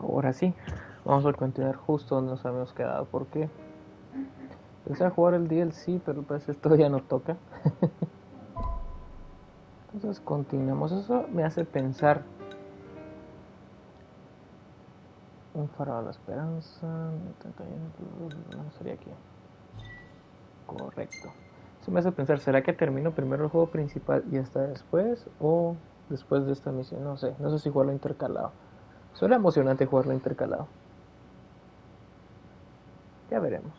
Ahora sí, vamos a continuar justo donde nos habíamos quedado, porque empecé a jugar el DLC, pero pues esto ya no toca. Entonces continuamos. Eso me hace pensar. Un faro a la esperanza. No sería aquí. Correcto. Eso me hace pensar, ¿será que termino primero el juego principal y hasta después? ¿O después de esta misión? No sé si jugarlo intercalado. Suena emocionante jugarlo intercalado. Ya veremos.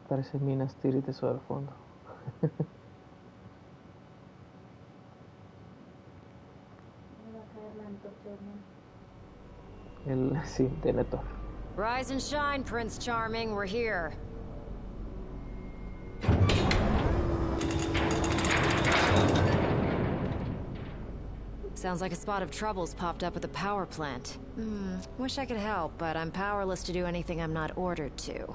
Parece Minas Tirith eso al fondo. Sí, tiene todo. Rise and shine, Prince Charming. We're here. Sounds like a spot of trouble's popped up at the power plant. Wish I could help, but I'm powerless to do anything I'm not ordered to.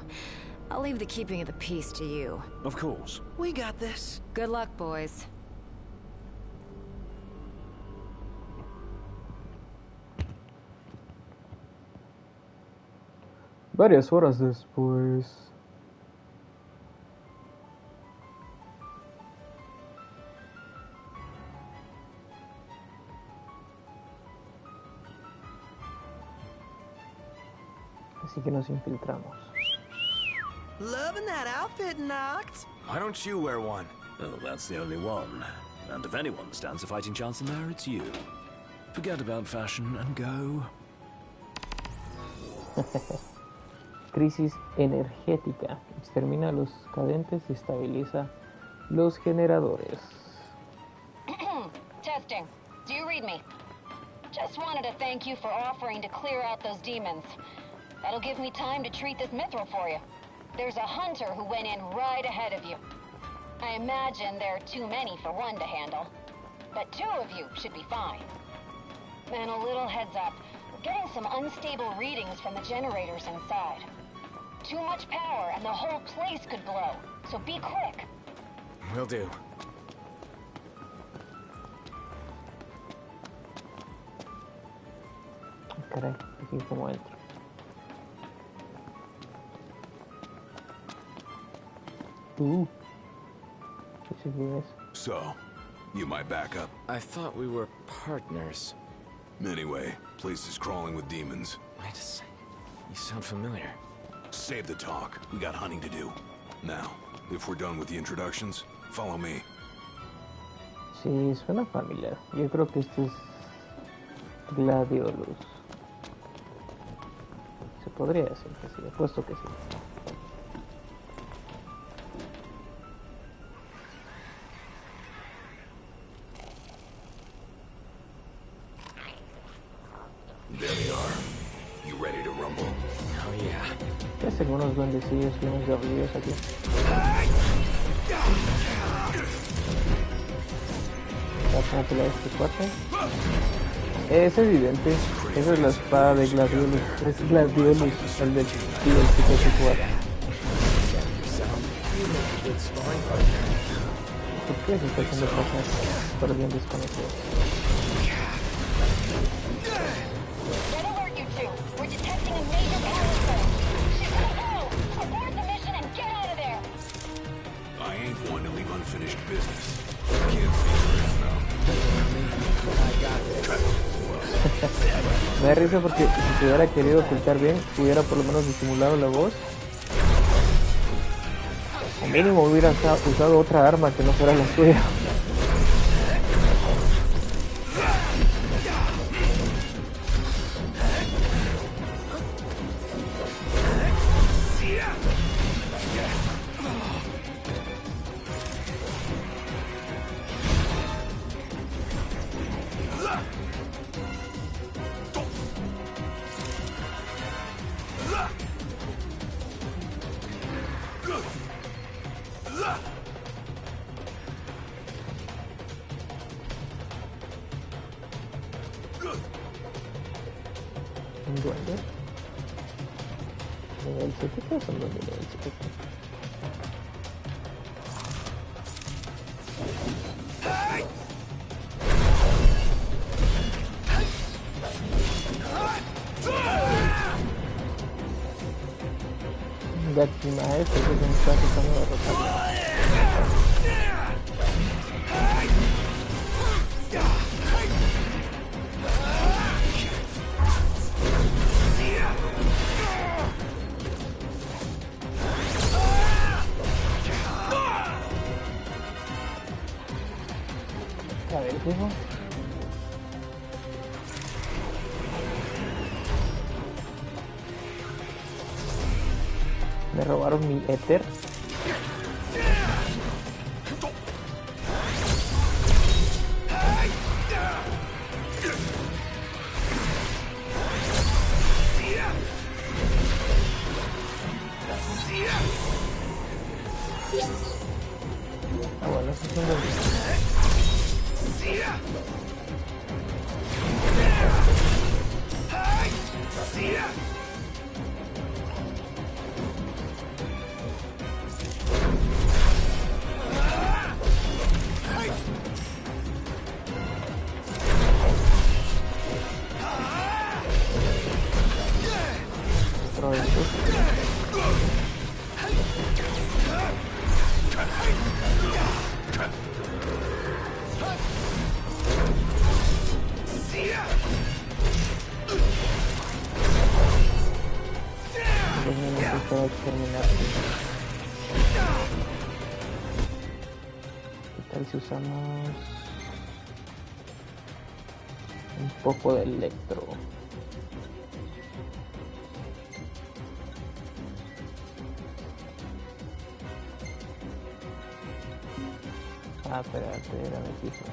I'll leave the keeping of the peace to you. Of course. We got this. Good luck, boys. Varias horas después. Así que nos infiltramos. Loving that outfit, Noct. Why don't you wear one? Well, that's the only one. And if anyone stands a fighting chance in there, it's you. Forget about fashion and go. Crisis energética. Extermina a los cadentes y estabiliza los generadores. Testing. Do you read me? Just wanted to thank you for offering to clear out those demons. That'll give me time to treat this mithril for you. There's a hunter who went in right ahead of you. I imagine there are too many for one to handle, but two of you should be fine. And a little heads up, we're getting some unstable readings from the generators inside. Too much power and the whole place could blow, so be quick. Will do. Caray, aquí como entro. So, you my backup? I thought we were partners. Anyway, place is crawling with demons. Wait a second. You sound familiar. Save the talk. We got hunting to do. Now, if we're done with the introductions, follow me. Sí, suena familiar. Yo creo que este es Gladiolus. Se podría decir que sí, apuesto que sí. There they are. You ready to rumble? Oh yeah. ¿Qué hacen unos duendecillos y unos diablillos aquí? ¿Cómo pelear este cuate? Es evidente. Esa es la espada de Gladiolus. Es Gladiolus, el del tío, el chico que juega. ¿Por qué se está haciendo cosas súper bien desconocidas? We're detecting a major power surge. Go! Abort the mission and get out of there! I ain't one to leave unfinished business. Can't see Me da risa porque si se hubiera querido ocultar bien, hubiera por lo menos disimulado la voz. O mínimo hubiera usado otra arma que no fuera la suya. ¿Qué te quedas en 2000? Gaiden Nes, que se está tratando de derrotar. A ver, hijo. Me robaron mi éter. Ah, bueno, eso es un buen... ¿Qué tal si usamos un poco de electro? Ah, espérate, era mi hijo.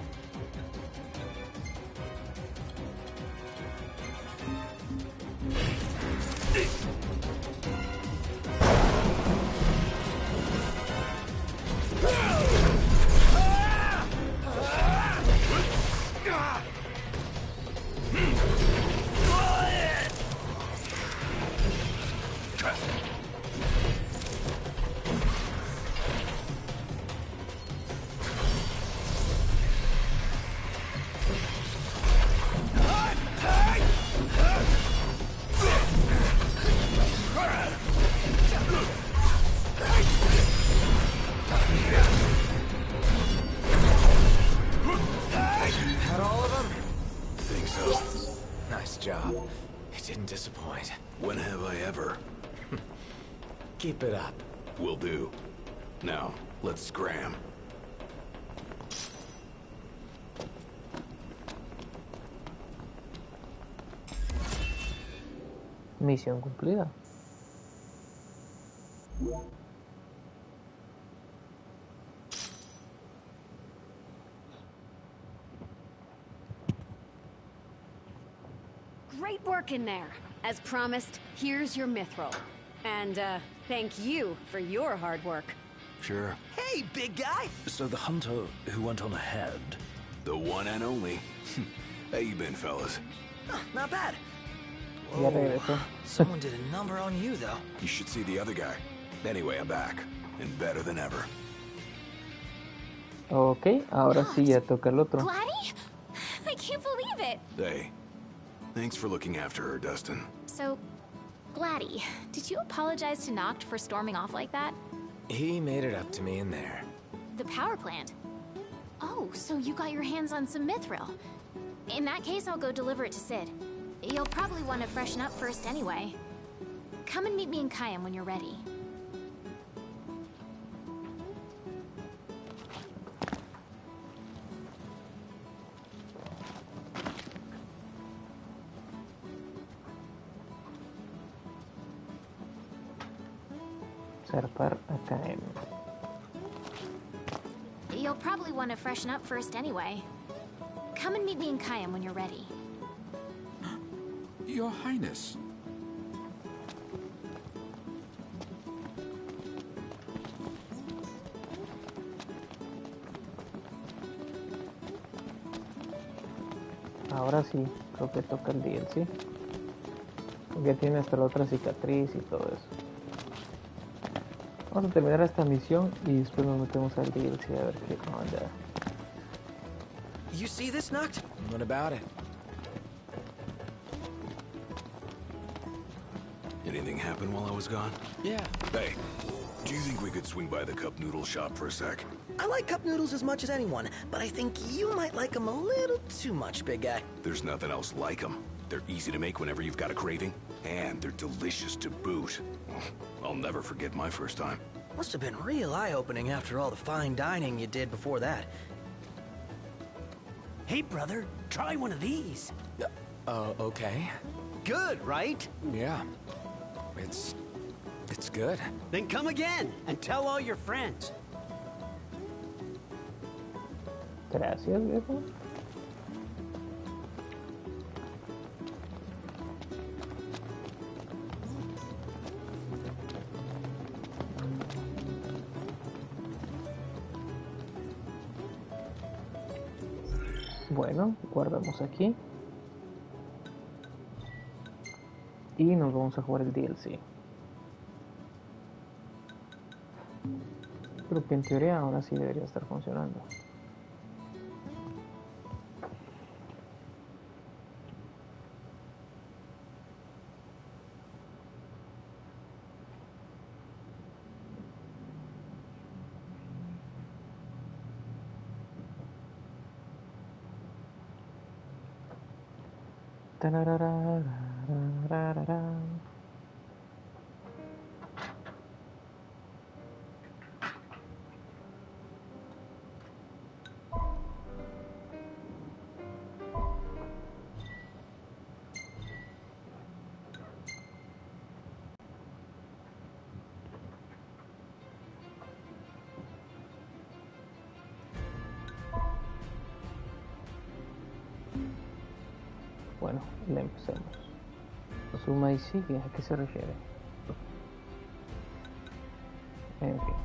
When have I ever? Keep it up. Will do. Now, let's scram. Misión cumplida. Great work in there. As promised, here's your mithril. And, thank you for your hard work. Sure. Hey, big guy! So the hunter who went on ahead... The one and only. How you been, fellas? Not bad. Ya regresó. Someone did a number on you, though. You should see the other guy. Anyway, I'm back. And better than ever. Ok, ahora sí ya toca el otro. Gladi? I can't believe it! Hey. Thanks for looking after her, Dustin. So, Gladi, did you apologize to Noct for storming off like that? He made it up to me in there. The power plant? Oh, so you got your hands on some mithril. In that case, I'll go deliver it to Sid. You'll probably want to freshen up first anyway. Come and meet me in Kayam when you're ready. Zarpar acá en... You'll probably want to freshen up first anyway. Come and meet me in Kayam when you're ready. Your Highness. Ahora sí, creo que toca el DLC. Porque tiene hasta la otra cicatriz y todo eso. Vamos a terminar esta misión y después nos metemos al DLC a ver qué onda. You see this, Noct? What about it? Anything happen while I was gone? Yeah. Hey, do you think we could swing by the cup noodle shop for a sec? I like cup noodles as much as anyone, but I think you might like them a little too much, big guy. There's nothing else like them. They're easy to make whenever you've got a craving, and they're delicious to boot. I'll never forget my first time. Must have been real eye-opening after all the fine dining you did before that. Hey, brother, try one of these. Okay. Good, right? Yeah. It's good. Then come again and tell all your friends. Gracias, viejo. Bueno, guardamos aquí. Y nos vamos a jugar el DLC. Creo que en teoría ahora sí debería estar funcionando. Tararararararara. Bueno, le empecemos. Suma y sigue, ¿a qué se refiere? En fin.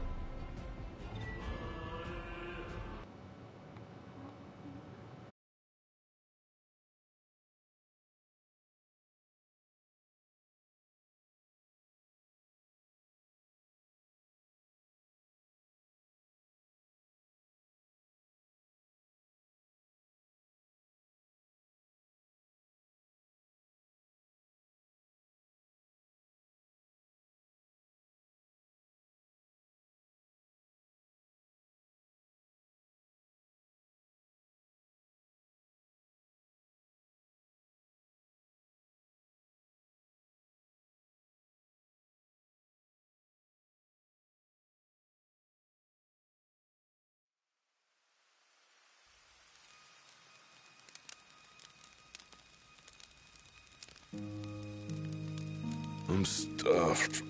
I'm stuffed.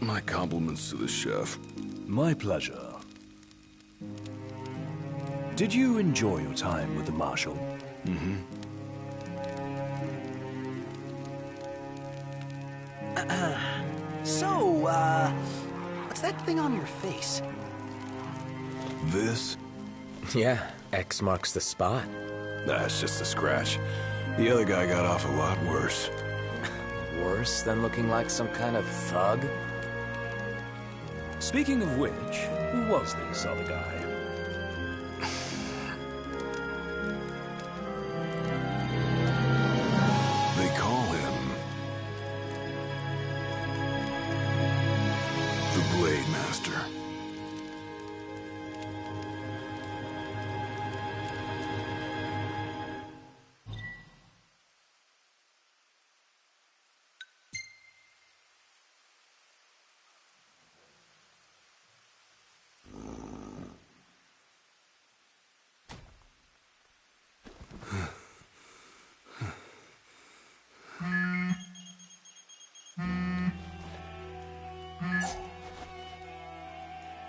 My compliments to the chef. My pleasure. Did you enjoy your time with the Marshal? Mm-hmm. So, what's that thing on your face? This? Yeah, X marks the spot. That's just a scratch. The other guy got off a lot worse. Worse than looking like some kind of thug? Speaking of which, who was this other guy? They call him the Blade Master.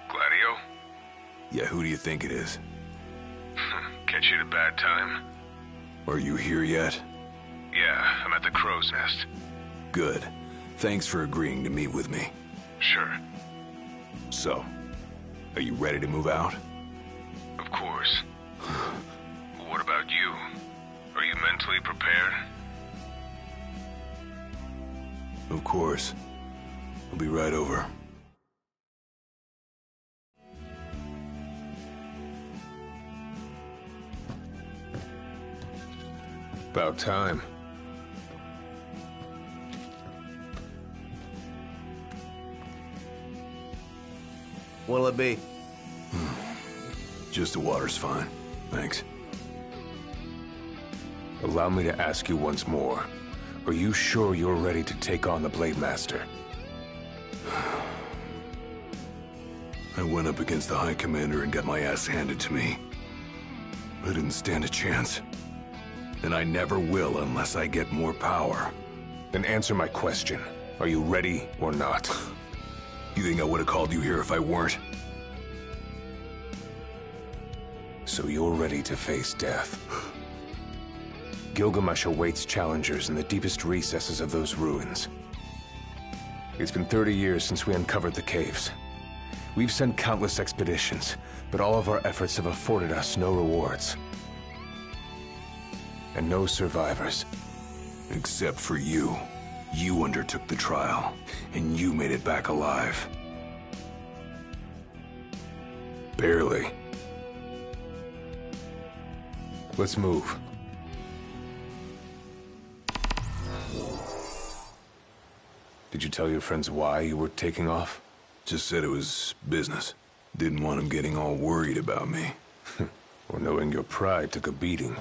Gladio? Yeah, who do you think it is? Catch you at a bad time? Are you here yet? Yeah, I'm at the Crow's Nest. Good. Thanks for agreeing to meet with me. Sure. So, are you ready to move out? Of course. What about you? Are you mentally prepared? Of course. I'll be right over. About time. What'll it be? Just the water's fine. Thanks. Allow me to ask you once more. Are you sure you're ready to take on the Blade Master? I went up against the High Commander and got my ass handed to me. I didn't stand a chance. And I never will unless I get more power. Then answer my question. Are you ready or not? You think I would have called you here if I weren't? So you're ready to face death. Gilgamesh awaits challengers in the deepest recesses of those ruins. It's been 30 years since we uncovered the caves. We've sent countless expeditions, but all of our efforts have afforded us no rewards. And no survivors. Except for you. You undertook the trial, and you made it back alive. Barely. Let's move. Did you tell your friends why you were taking off? Just said it was business. Didn't want them getting all worried about me. Or knowing your pride took a beating.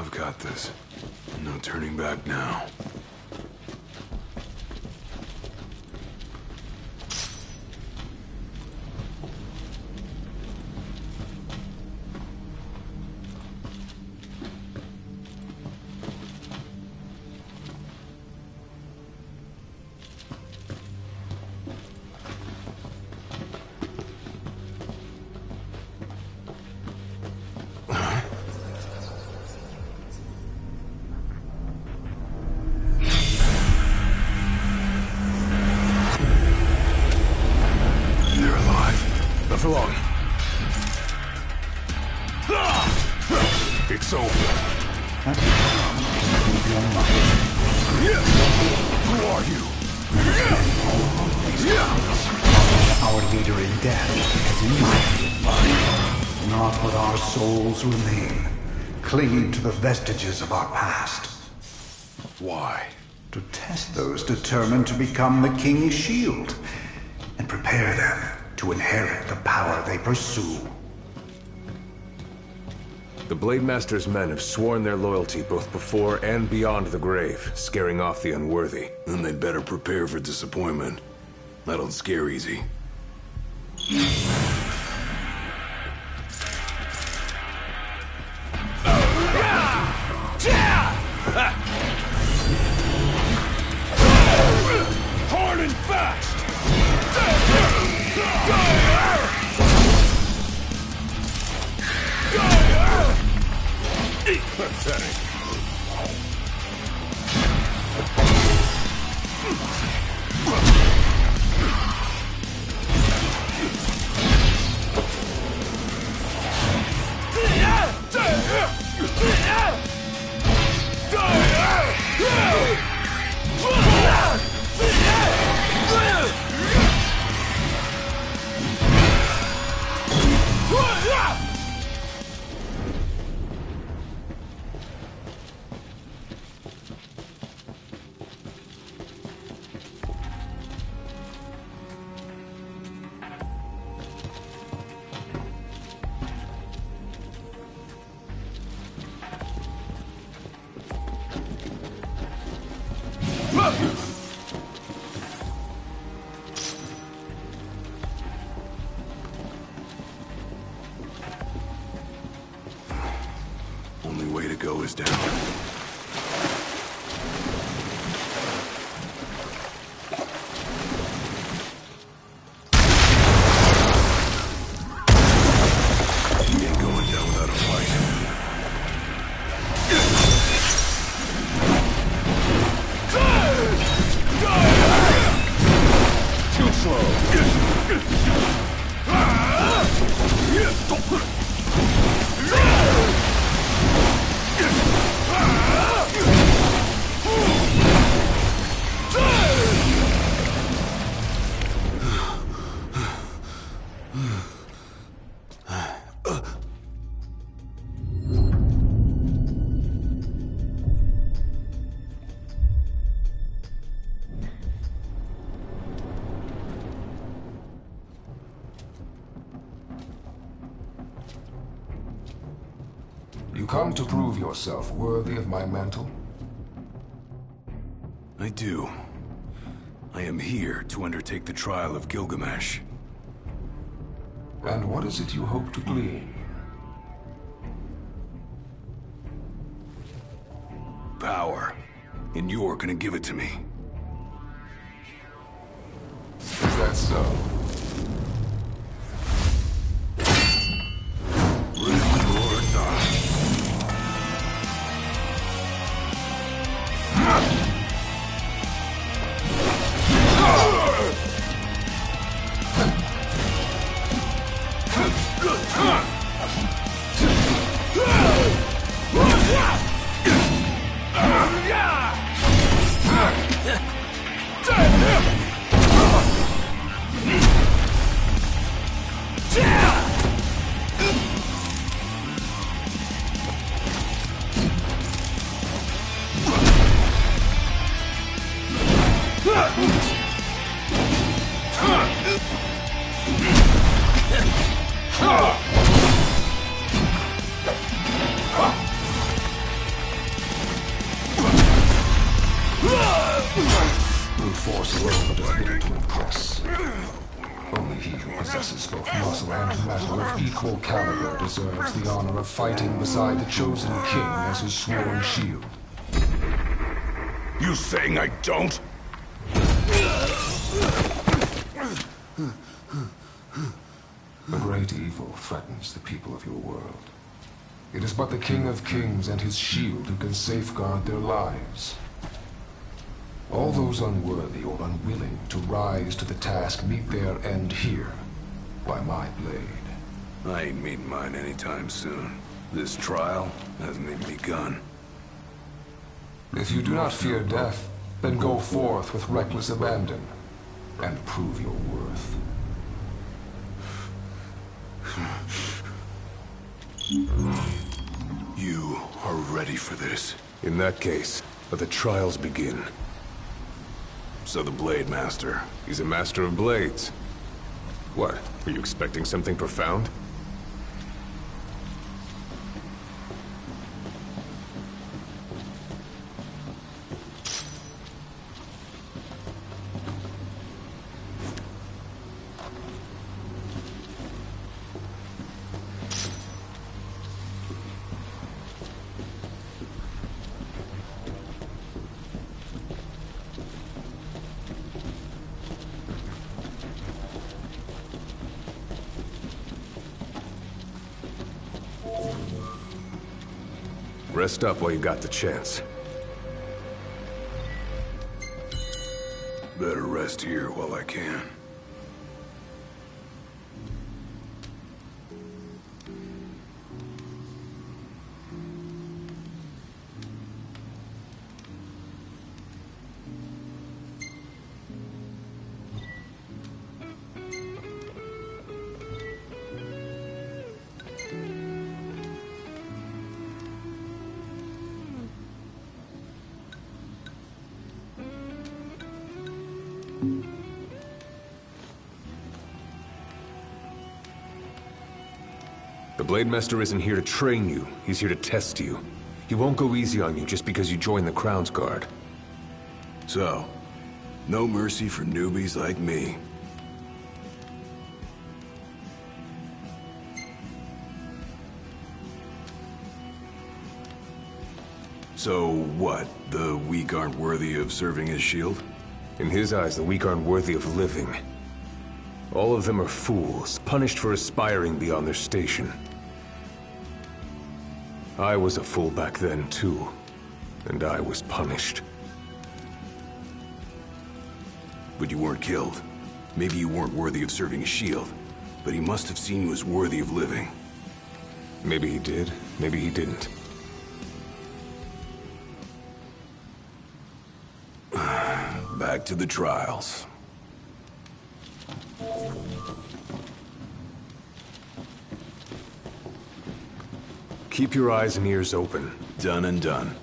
Got this. No turning back now. For long. It's over. Who are you? Our leader in death is in life. Not but our souls remain, clinging to the vestiges of our past. Why? To test those determined to become the King's shield, and prepare them to inherit the power they pursue. The Blade Master's men have sworn their loyalty both before and beyond the grave, scaring off the unworthy. Then they'd better prepare for disappointment. I don't scare easy. Hard and fast! Pathetic. Only way to go is down. He ain't going down without a You come to prove yourself worthy of my mantle? I do. I am here to undertake the trial of Gilgamesh. And what is it you hope to glean? Power. And you're gonna give it to me. Is that so? Ready or not. Brute force alone does little to impress. Only he who possesses both muscle and metal of equal caliber deserves the honor of fighting beside the chosen king as his sworn shield. You saying I don't? A great evil threatens the people of your world. It is but the King of Kings and his shield who can safeguard their lives. All those unworthy or unwilling to rise to the task meet their end here, by my blade. I ain't meeting mine anytime soon. This trial hasn't even begun. If you do not fear death, then go forth with reckless abandon, and prove your worth. You are ready for this. In that case, let the trials begin. So the Blade Master. He's a master of blades. What? Are you expecting something profound? Rest up while you got the chance. Better rest here while I can. The Blade Master isn't here to train you, he's here to test you. He won't go easy on you just because you joined the Crown's Guard. So, no mercy for newbies like me. So what? The weak aren't worthy of serving as shield? In his eyes, the weak aren't worthy of living. All of them are fools, punished for aspiring beyond their station. I was a fool back then, too. And I was punished. But you weren't killed. Maybe you weren't worthy of serving as shield, but he must have seen you as worthy of living. Maybe he did, maybe he didn't. Back to the trials. Keep your eyes and ears open. Done and done.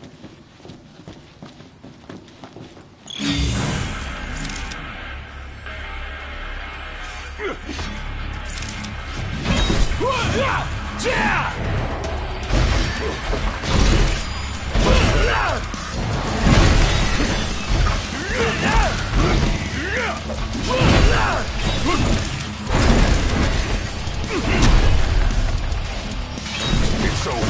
It's over.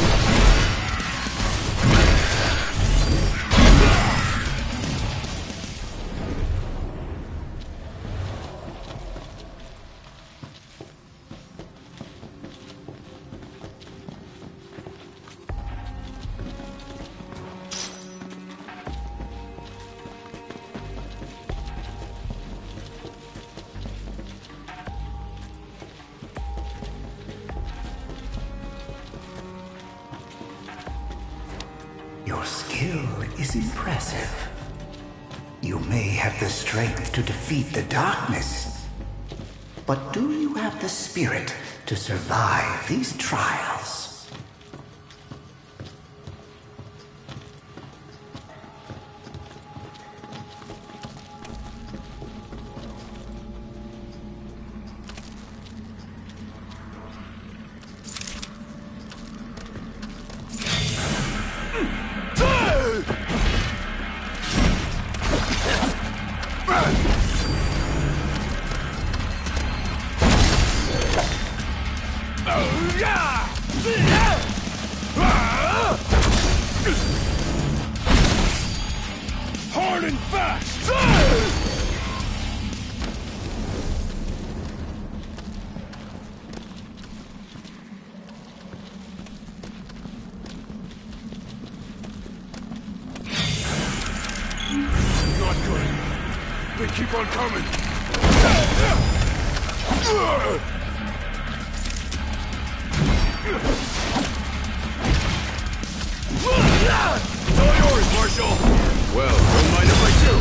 Your skill is impressive. You may have the strength to defeat the darkness, but do you have the spirit to survive these trials? Hard and fast! Not good. They keep on coming. It's all yours, Marshal. Well, don't mind if I do.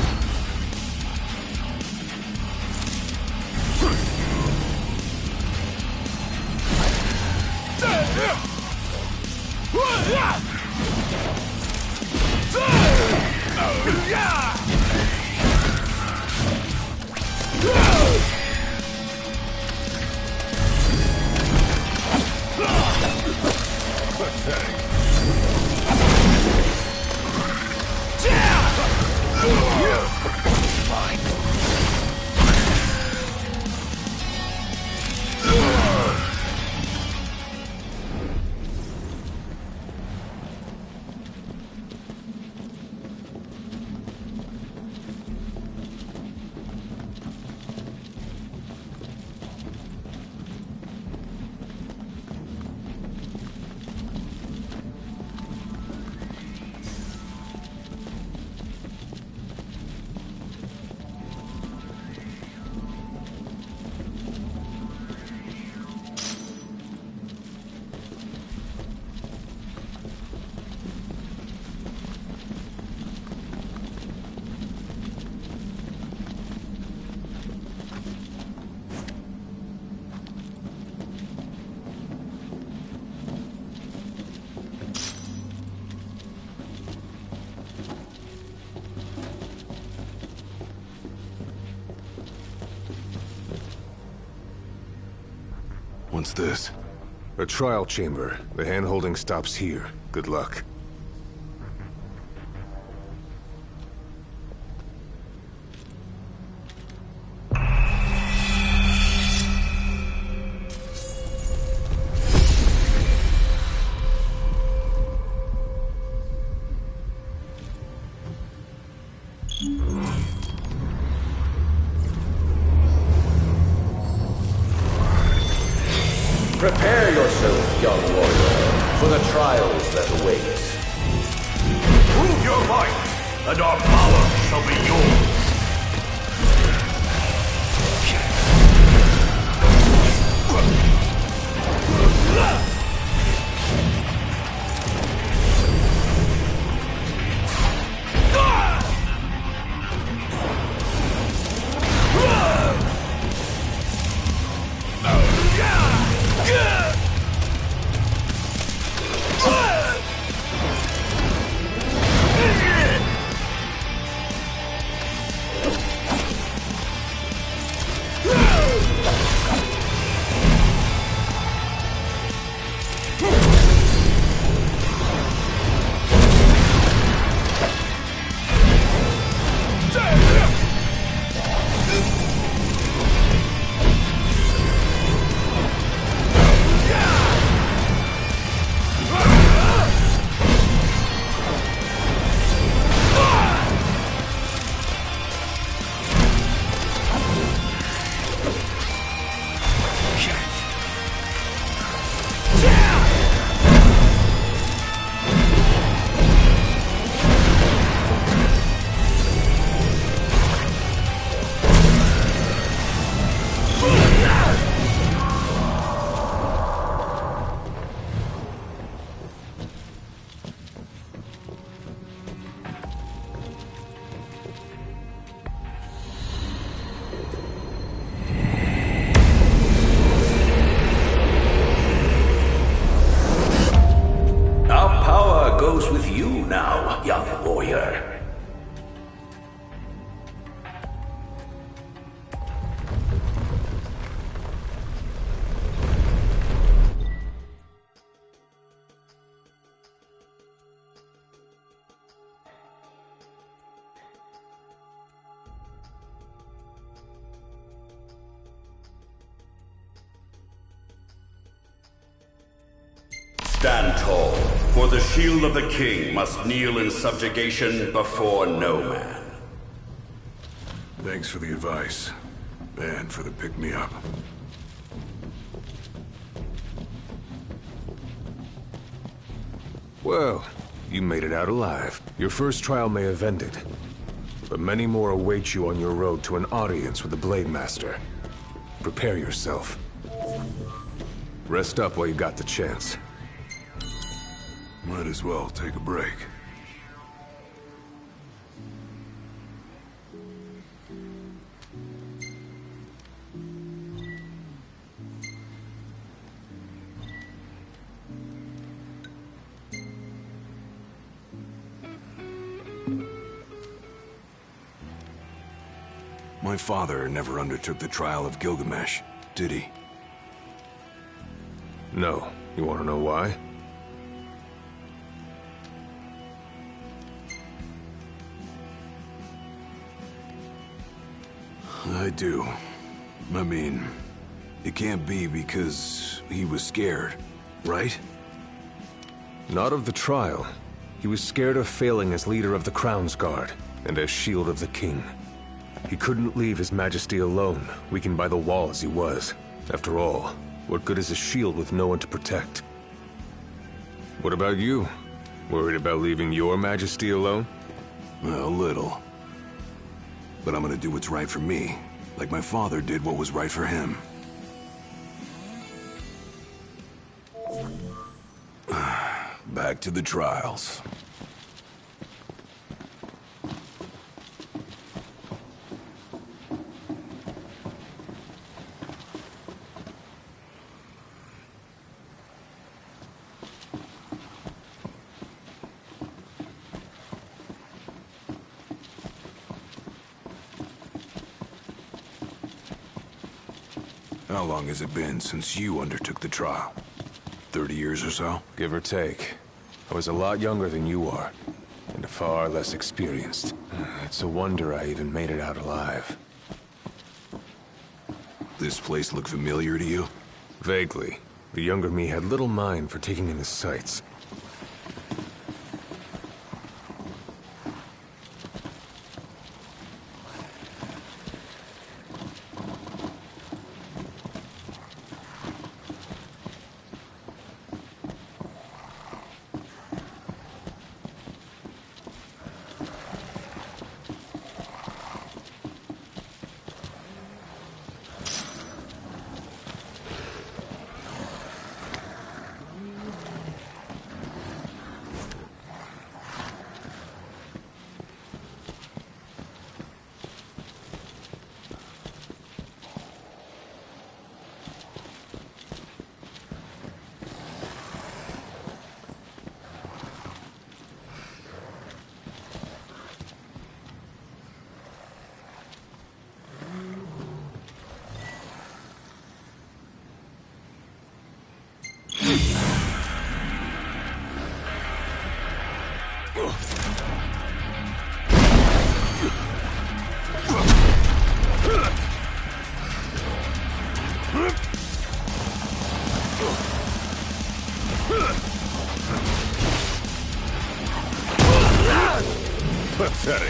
Pathetic. Fine. What's this? A trial chamber. The hand-holding stops here. Good luck. Prepare yourself, young warrior, for the trials that await. Prove your might, and our power shall be yours. goes with you now, young warrior? Stand tall, for the shield of the king must kneel in subjugation before no man. Thanks for the advice, and for the pick-me-up. Well, you made it out alive. Your first trial may have ended, but many more await you on your road to an audience with the Blade Master. Prepare yourself. Rest up while you got the chance. Might as well take a break. My father never undertook the trial of Gilgamesh, did he? No. You want to know why? I do. I mean, it can't be because he was scared, right? Not of the trial. He was scared of failing as leader of the Crown's Guard, and as Shield of the King. He couldn't leave His Majesty alone, weakened by the wall as he was. After all, what good is a shield with no one to protect? What about you? Worried about leaving your Majesty alone? A little. But I'm gonna do what's right for me, like my father did what was right for him. Back to the trials. How long has it been since you undertook the trial? 30 years or so? Give or take. I was a lot younger than you are, and far less experienced. It's a wonder I even made it out alive. This place look familiar to you? Vaguely. The younger me had little mind for taking in the sights. Pathetic.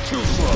Too slow.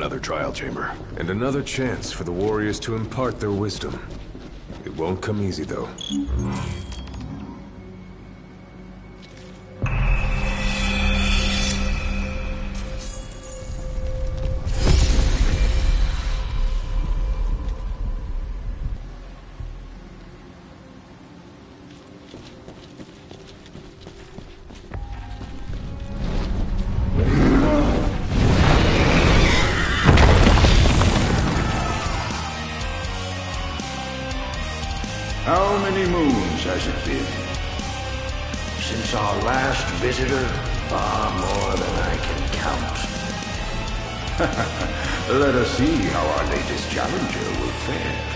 another trial chamber. And another chance for the warriors to impart their wisdom. It won't come easy, though. How many moons has it been? Since our last visitor, far more than I can count. Let us see how our latest challenger will fare.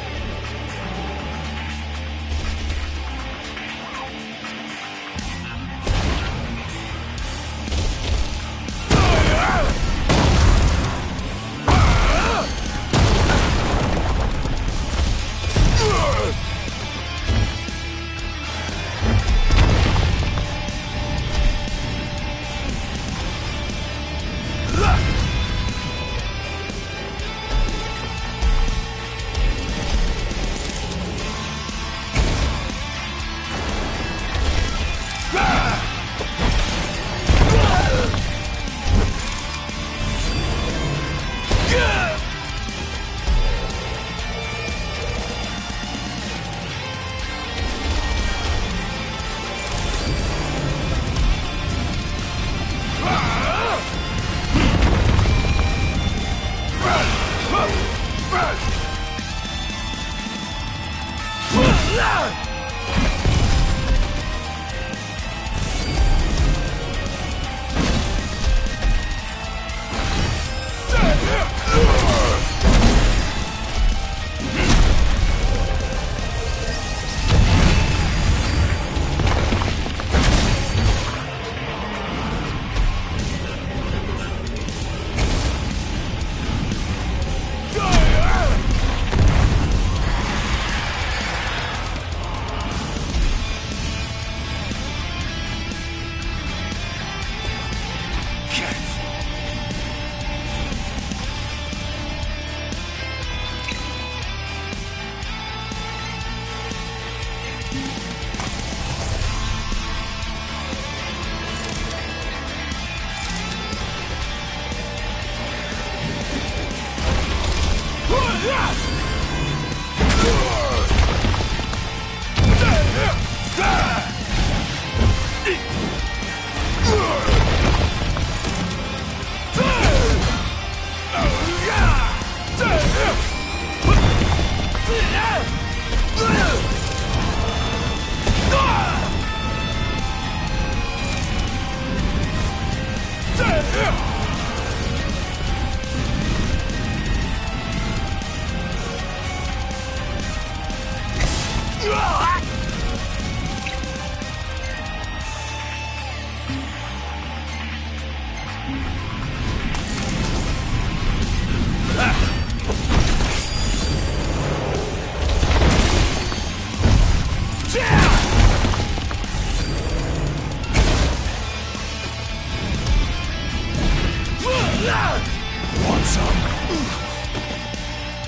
Want some?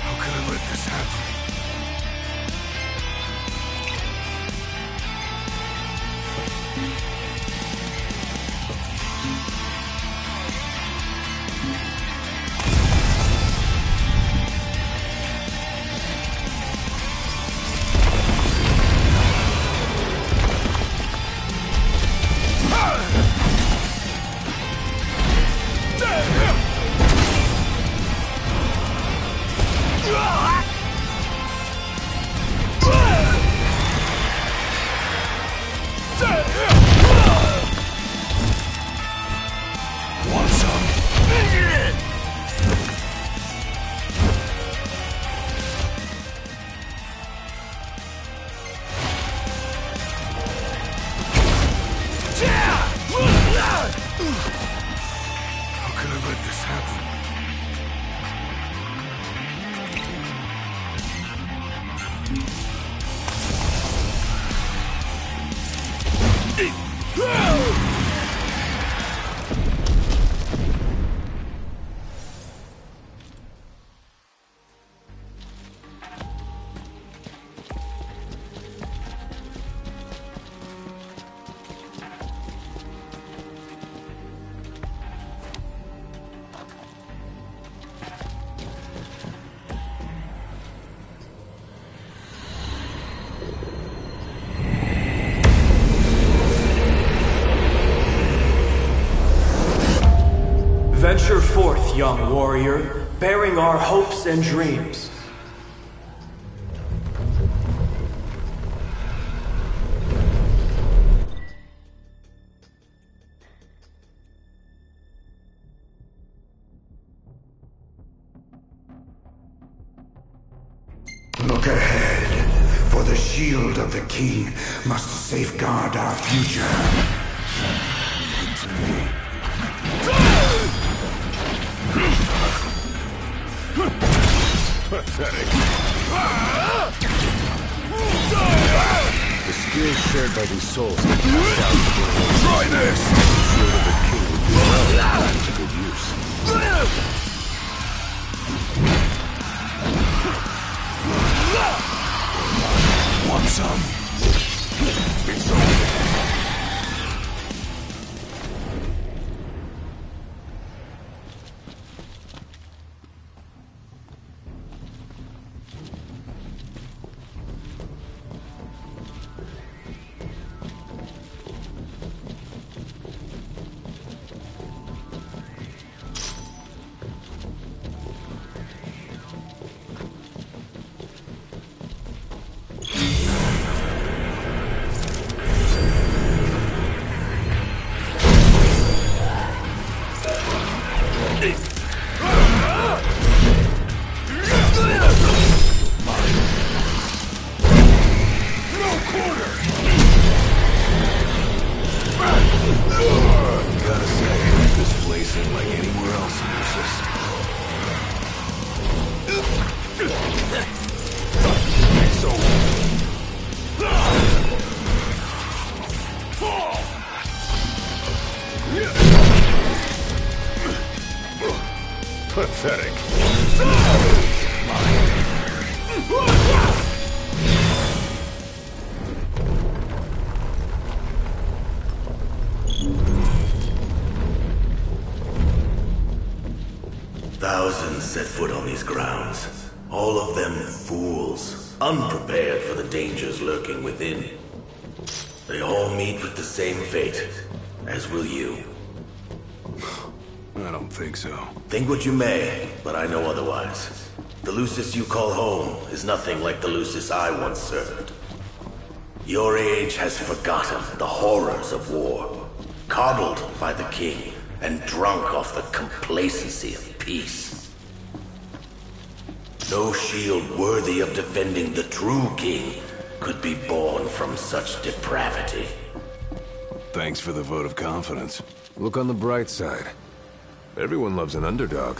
How could I let this happen? Venture forth, young warrior, bearing our hopes and dreams. Look ahead, for the shield of the king must safeguard our future. Pathetic. The skills shared by these souls are passed down to generations. Try this! The shield of the king would be well put to good use. Want some? It's over. Pathetic. Thousands set foot on these grounds. All of them fools, unprepared for the dangers lurking within. They all meet with the same fate, as will you. I don't think so. Think what you may, but I know otherwise. The Lucis you call home is nothing like the Lucis I once served. Your age has forgotten the horrors of war, coddled by the king, and drunk off the complacency of peace. No shield worthy of defending the true king could be born from such depravity. Thanks for the vote of confidence. Look on the bright side. Everyone loves an underdog.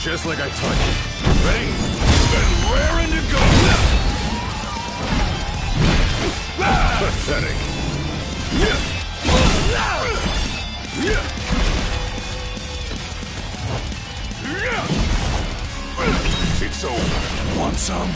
Just like I taught you. Ready? And raring to go! Pathetic. It's over. Want some?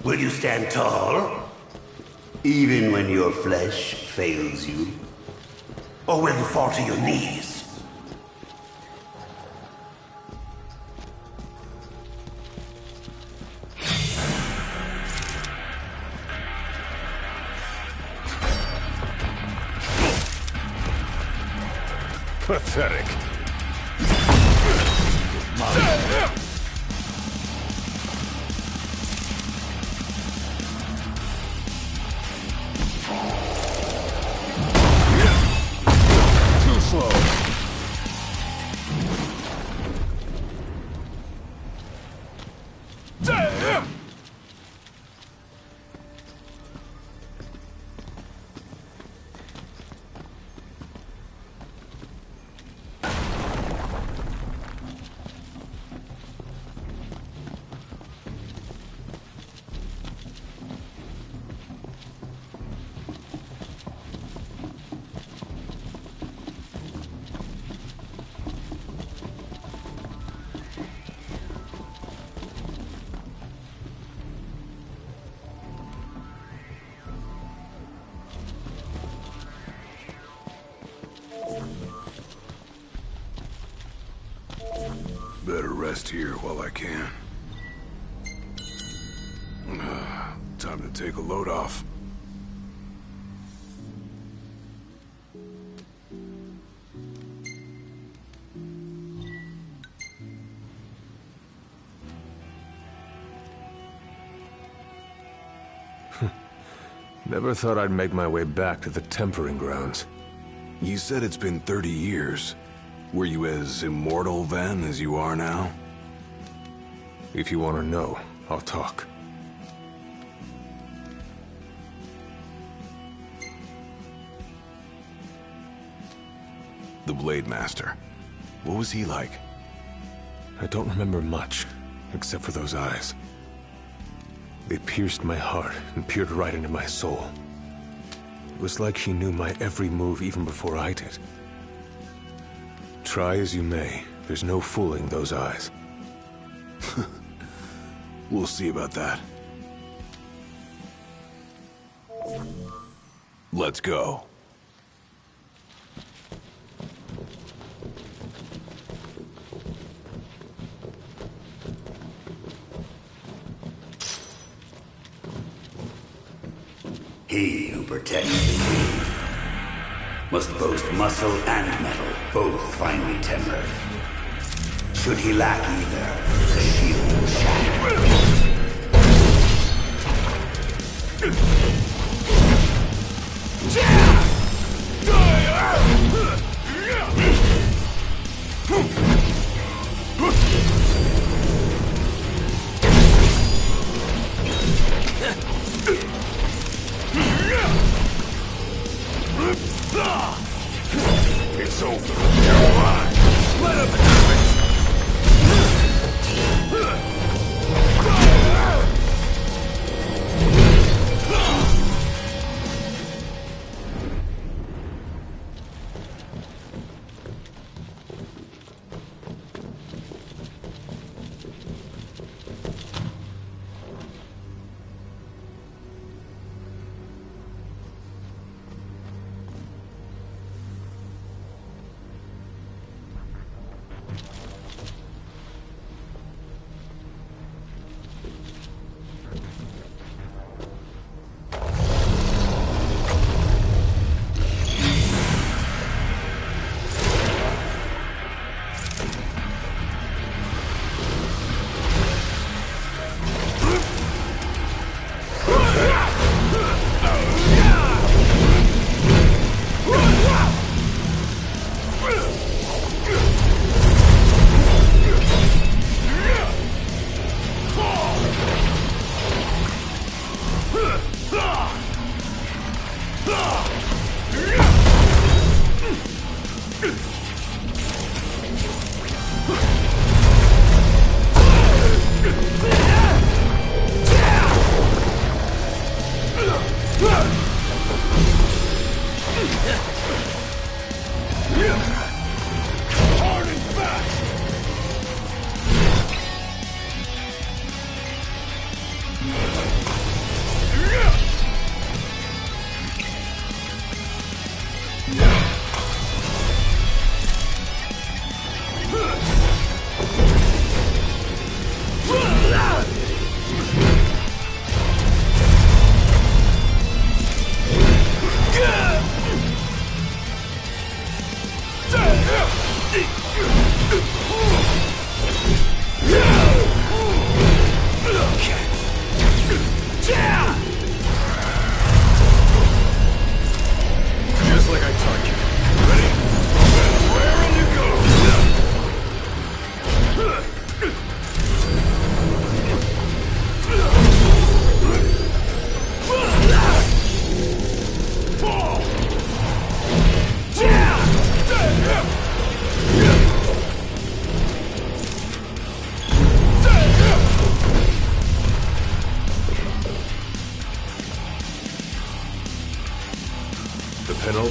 Will you stand tall? Even when your flesh fails you? Or will you fall to your knees? Pathetic. Too slow. Better rest here while I can. Time to take a load off. Never thought I'd make my way back to the tempering grounds. You said it's been 30 years. Were you as immortal then as you are now? If you want to know, I'll talk. The Blade Master. What was he like? I don't remember much, except for those eyes. They pierced my heart and peered right into my soul. It was like she knew my every move even before I did. Try as you may, there's no fooling those eyes. We'll see about that. Let's go. He who protects the king must boast muscle and metal, both finely tempered. Should he lack either, the shield will shatter. It's over. You're on. Let him have it.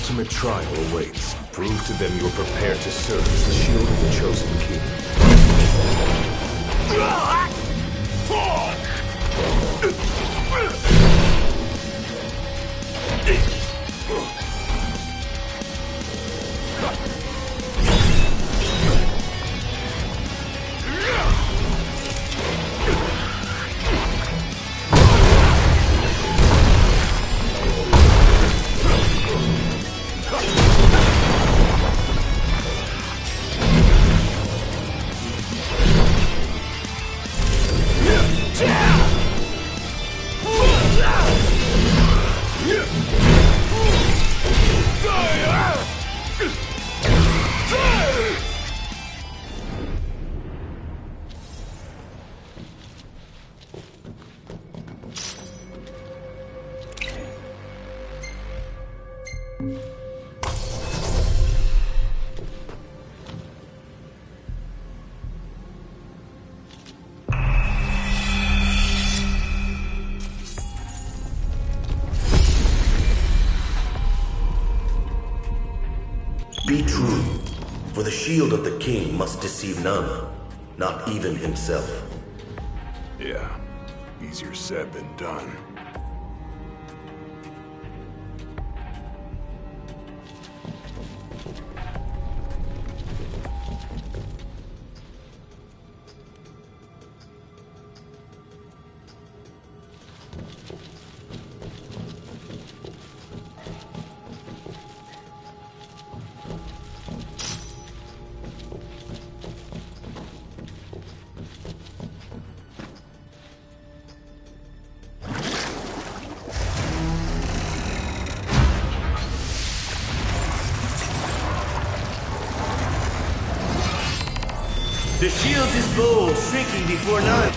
ultimate trial awaits. Prove to them you're prepared to serve as the shield of the chosen king. Be true, for the shield of the king must deceive none, not even himself. Yeah, easier said than done. The shield is bold, shrinking before none.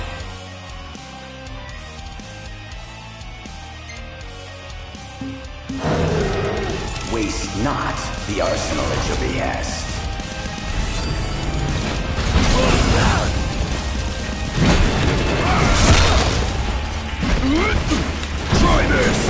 Waste not the arsenal at your behest. Try this!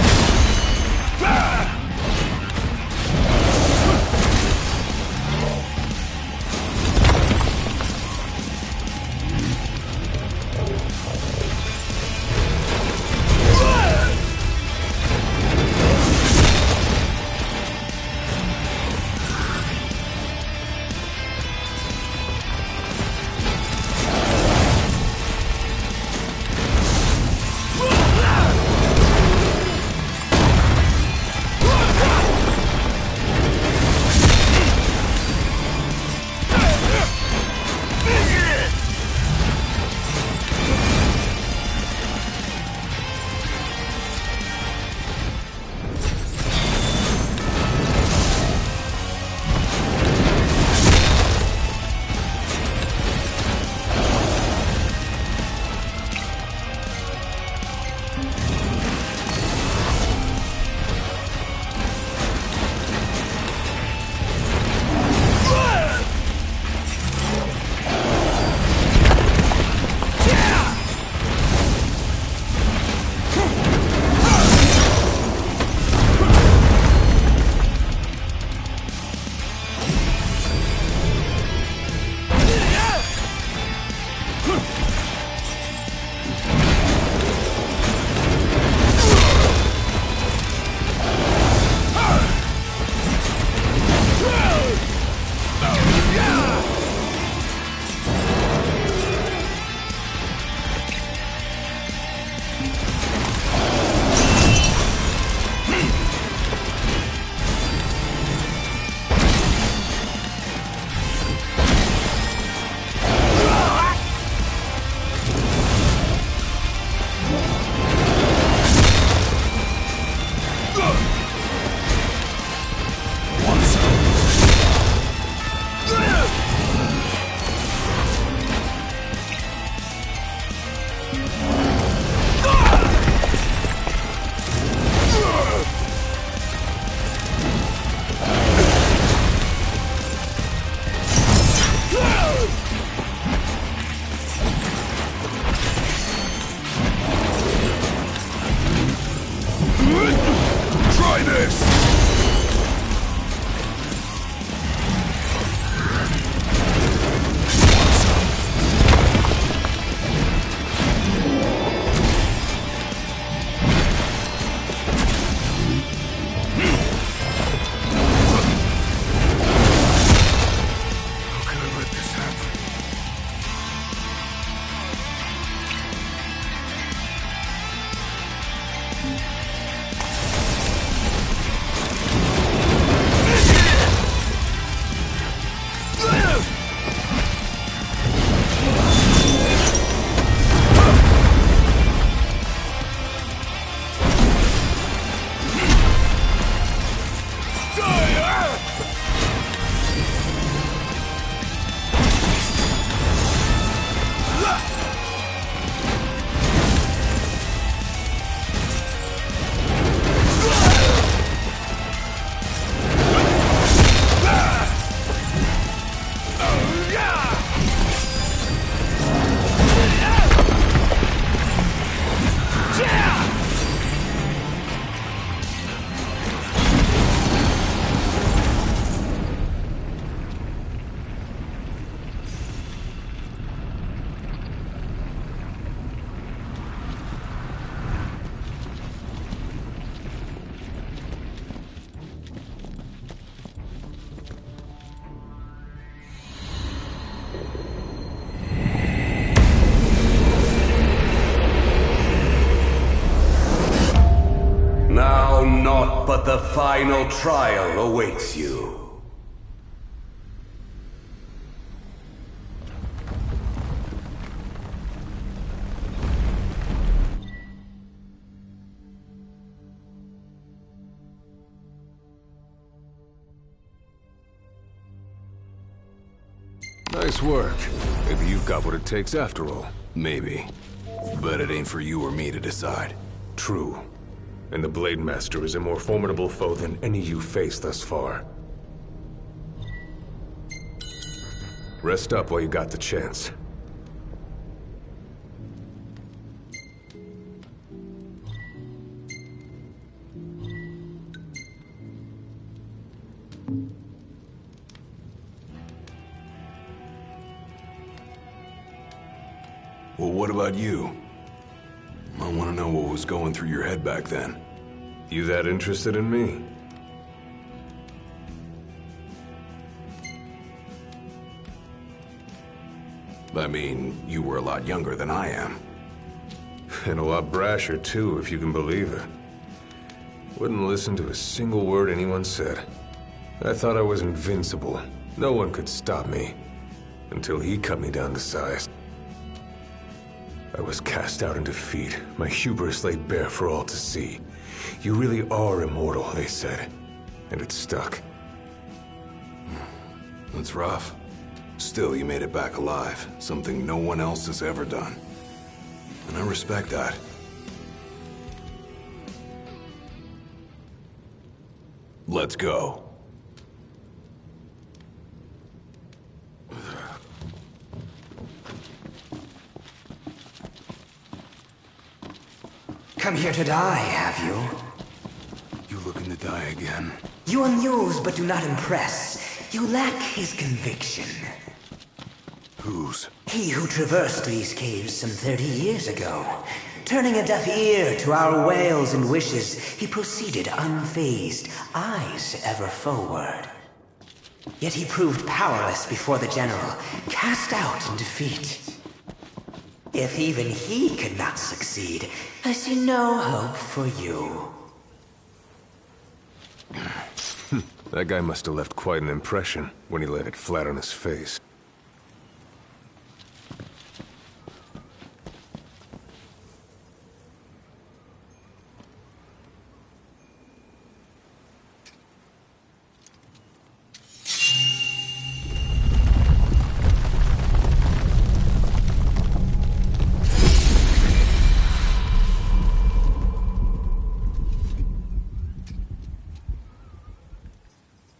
final trial awaits you. Nice work. Maybe you've got what it takes after all. Maybe. But it ain't for you or me to decide. True. And the Blade Master is a more formidable foe than any you've faced thus far. Rest up while you got the chance. Well, what about you? I want to know what was going through your head back then. You that interested in me? I mean, you were a lot younger than I am. And a lot brasher, too, if you can believe it. Wouldn't listen to a single word anyone said. I thought I was invincible. No one could stop me. Until he cut me down to size. I was cast out in defeat, my hubris laid bare for all to see. You really are immortal, they said. And it stuck. That's rough. Still, you made it back alive. Something no one else has ever done. And I respect that. Let's go. Come here to die, have you? You looking to die again? You amuse but do not impress. You lack his conviction. Whose? He who traversed these caves some 30 years ago. Turning a deaf ear to our wails and wishes, he proceeded unfazed, eyes ever forward. Yet he proved powerless before the general, cast out in defeat. If even he could not succeed, I see no hope for you. That guy must have left quite an impression when he laid it flat on his face.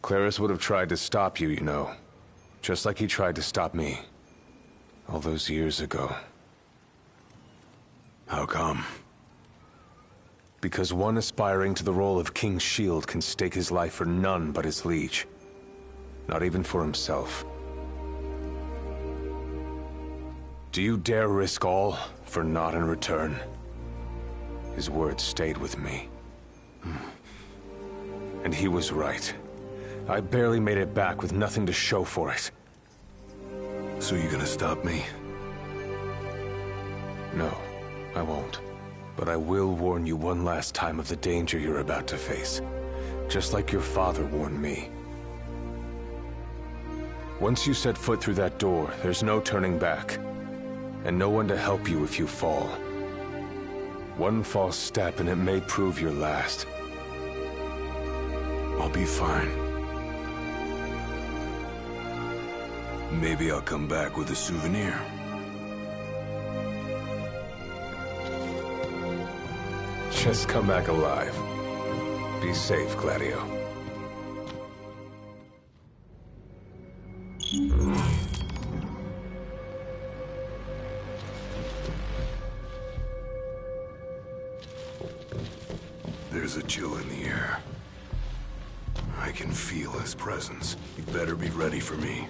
Claris would have tried to stop you, you know. Just like he tried to stop me. All those years ago. How come? Because one aspiring to the role of King's Shield can stake his life for none but his liege. Not even for himself. Do you dare risk all for naught in return? His words stayed with me. And he was right. I barely made it back with nothing to show for it. So you gonna stop me? No, I won't. But I will warn you one last time of the danger you're about to face. Just like your father warned me. Once you set foot through that door, there's no turning back. And no one to help you if you fall. One false step and it may prove your last. I'll be fine. Maybe I'll come back with a souvenir. Just come back alive. Be safe, Gladio. There's a chill in the air. I can feel his presence. You better be ready for me.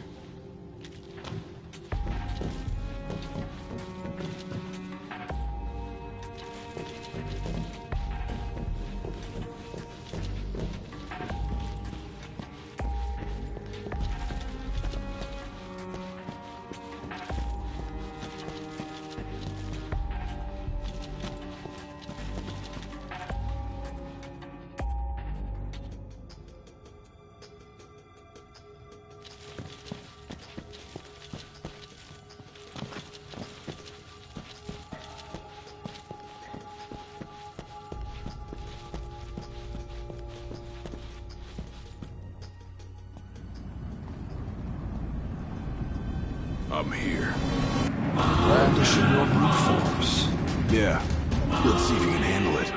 I'm here. Brandishing your brute force. Yeah. Let's see if you can handle it.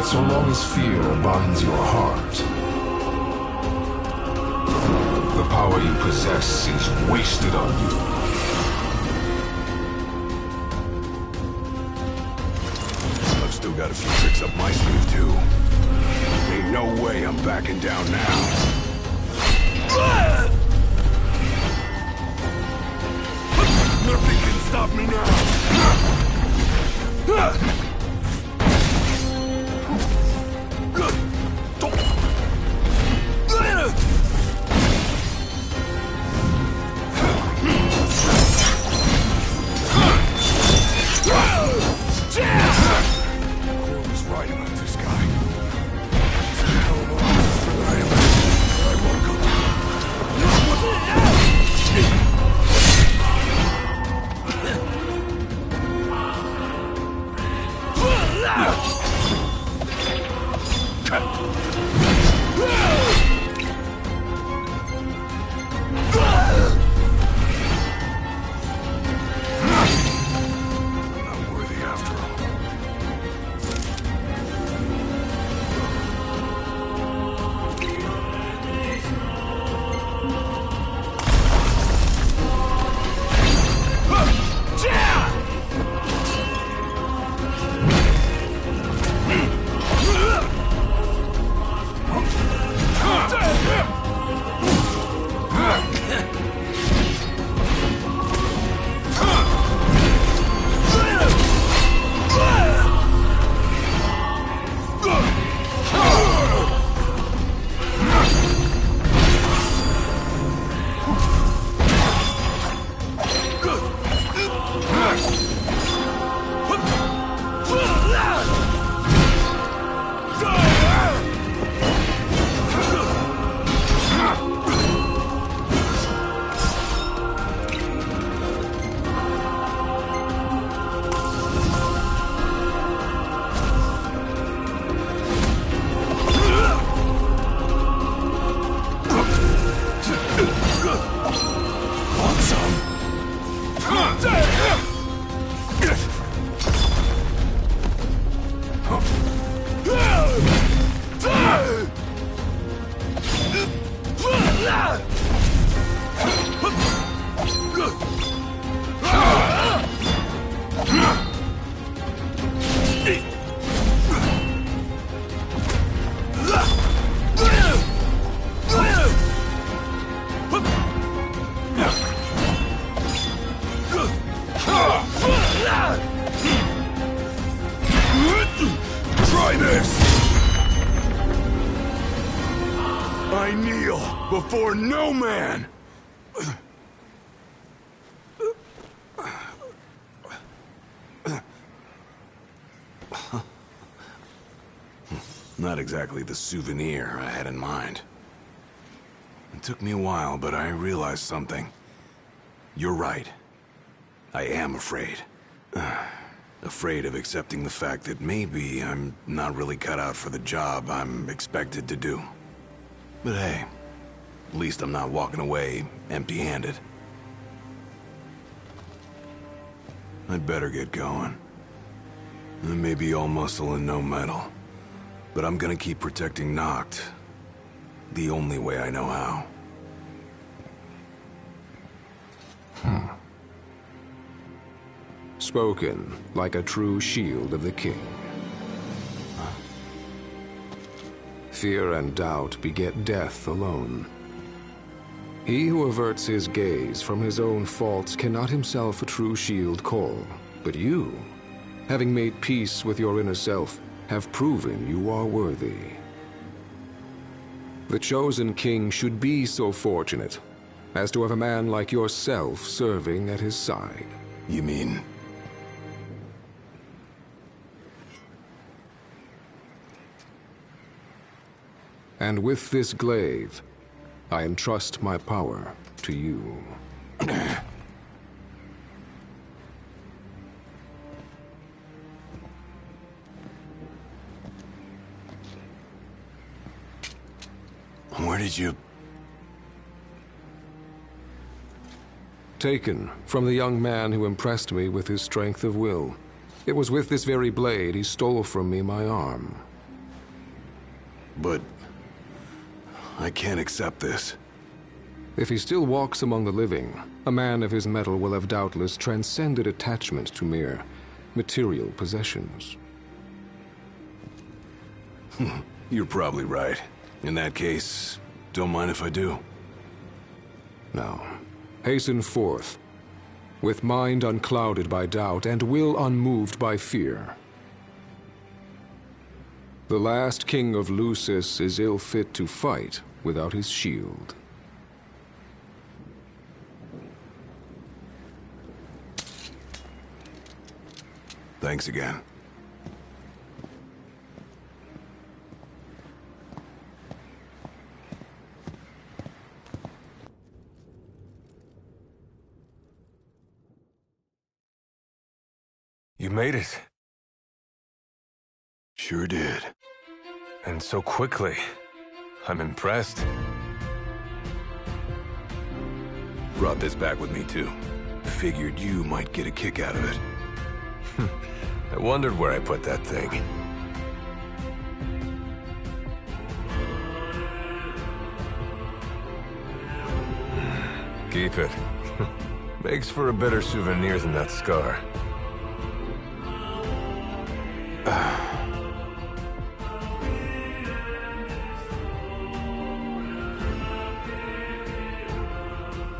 So long as fear binds your heart, the power you possess is wasted on you. I've still got a few tricks up my sleeve, too. Ain't no way I'm backing down now. Nothing can stop me now. before no man! Not exactly the souvenir I had in mind. It took me a while, but I realized something. You're right. I am afraid. Afraid of accepting the fact that maybe I'm not really cut out for the job I'm expected to do. But hey, at least I'm not walking away empty-handed. I'd better get going. I may be all muscle and no metal, but I'm gonna keep protecting Noct the only way I know how. Spoken like a true shield of the king. Fear and doubt beget death alone. He who averts his gaze from his own faults cannot himself a true shield call. But you, having made peace with your inner self, have proven you are worthy. The chosen king should be so fortunate as to have a man like yourself serving at his side. You mean? And with this glaive, I entrust my power to you. Where did you... Taken from the young man who impressed me with his strength of will. It was with this very blade he stole from me my arm. But... I can't accept this. If he still walks among the living, a man of his mettle will have doubtless transcended attachment to mere material possessions. You're probably right. In that case, don't mind if I do. Now, hasten forth, with mind unclouded by doubt and will unmoved by fear. The last king of Lucis is ill fit to fight without his shield. Thanks again. You made it. Sure did. And so quickly. I'm impressed. Brought this back with me, too. Figured you might get a kick out of it. I wondered where I put that thing. Keep it. Makes for a better souvenir than that scar.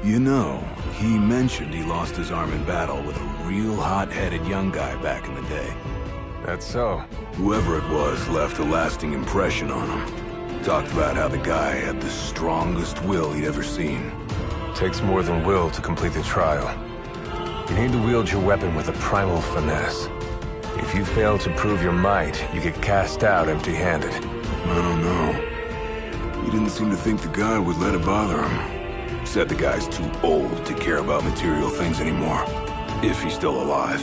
You know, he mentioned he lost his arm in battle with a real hot-headed young guy back in the day. That's so. Whoever it was left a lasting impression on him. Talked about how the guy had the strongest will he'd ever seen. Takes more than will to complete the trial. You need to wield your weapon with a primal finesse. If you fail to prove your might, you get cast out empty-handed. I don't know. He didn't seem to think the guy would let it bother him. Said the guy's too old to care about material things anymore. If he's still alive.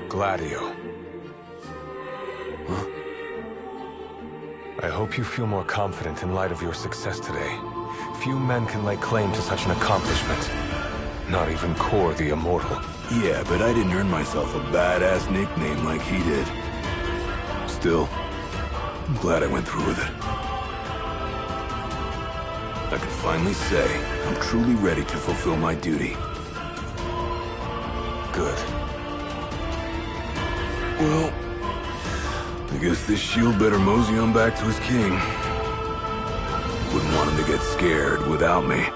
Gladio. Huh? I hope you feel more confident in light of your success today. Few men can lay claim to such an accomplishment. Not even Kor the Immortal. Yeah, but I didn't earn myself a badass nickname like he did. Still, I'm glad I went through with it. I can finally say I'm truly ready to fulfill my duty. Good. Well, I guess this shield better mosey on back to his king. Wouldn't want him to get scared without me.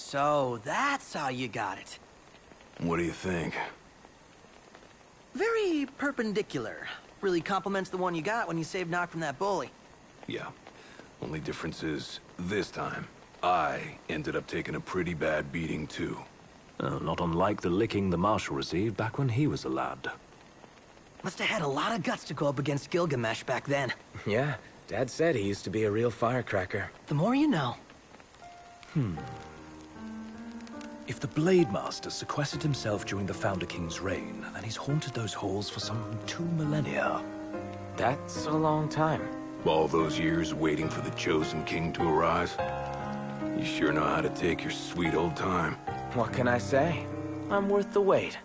So that's how you got it. What do you think? Very perpendicular. Really complements the one you got when you saved Nock from that bully. Yeah. Only difference is, this time, I ended up taking a pretty bad beating too. Not unlike the licking the Marshal received back when he was a lad. Must have had a lot of guts to go up against Gilgamesh back then. Yeah, Dad said he used to be a real firecracker. The more you know. If the Blade Master sequestered himself during the Founder King's reign, then he's haunted those halls for some 2 millennia. That's a long time. All those years waiting for the Chosen King to arise? You sure know how to take your sweet old time. What can I say? I'm worth the wait.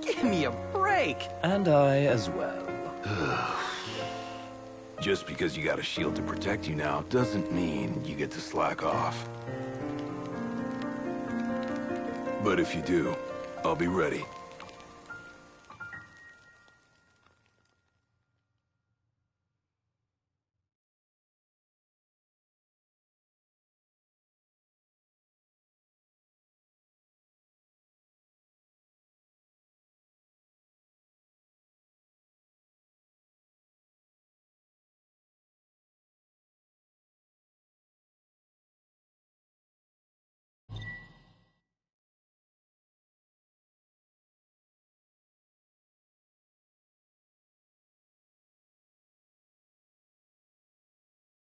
Give me a break! And I as well. Just because you got a shield to protect you now doesn't mean you get to slack off. But if you do, I'll be ready.